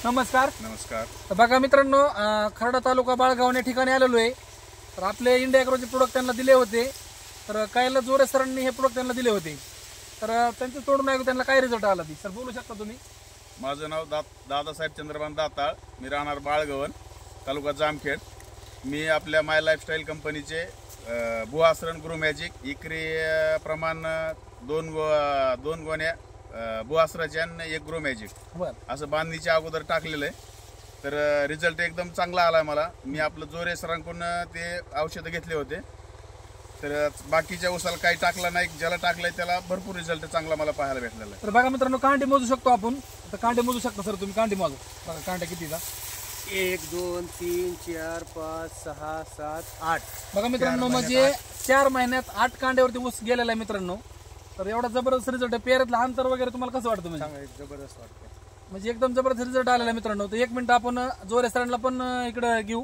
नमस्कार. नमस्कार. बघा मित्रांनो, खर्डा तालुका बाळगाव या ठिकाणी आलेलो आहे. तर आपले इंडिया ॲग्रोचे प्रोडक्ट त्यांना दिले होते. तर कायला जोरे सरांनी हे प्रोडक्ट त्यांना दिले होते. तर त्यांचं तोडून ऐकू त्यांना काय रिझल्ट आला ती सर बोलू शकता तुम्ही? माझं नाव दादासाहेब चंद्रभान दाताळ. मी राहणार बाळगवन, तालुका जामखेड. मी आपल्या माय लाईफस्टाईल कंपनीचे बुआसरण ग्रो मॅजिक इकरी प्रमाण दोन गोण्या बुआसराचे आणि एक ग्रो मॅजिक असं बांधणीच्या अगोदर टाकलेलं आहे. तर रिझल्ट एकदम चांगला आला मला. मी आपलं जोरे सरांकडून ते औषधं घेतले होते. तर बाकीच्या उसाला काही टाकला नाही, ज्याला टाकलंय त्याला भरपूर रिझल्ट चांगला मला पाहायला भेटलेला आहे. तर बघा मित्रांनो, कांडे मोजू शकतो आपण. तर कांडे मोजू शकता सर तुम्ही. कांडे मोजा बघा, कांडे कितीचा 1 2 3 4 5 6 7 8. बघा मित्रांनो, म्हणजे 4 महिन्यात 8 कांड्यावरती ऊस गेलेला आहे मित्रांनो. तर एवढा जबरदस्त रिझल्ट आहे. पेरातलं अंतर वगैरे तुम्हाला कसं वाटतं? म्हणजे जबरदस्त वाटतं, म्हणजे एकदम जबरदस्त रिझल्ट आलेला आहे मित्रांनो. तर 1 मिनिट आपण जोरे सरांना पण इकडे घेऊ.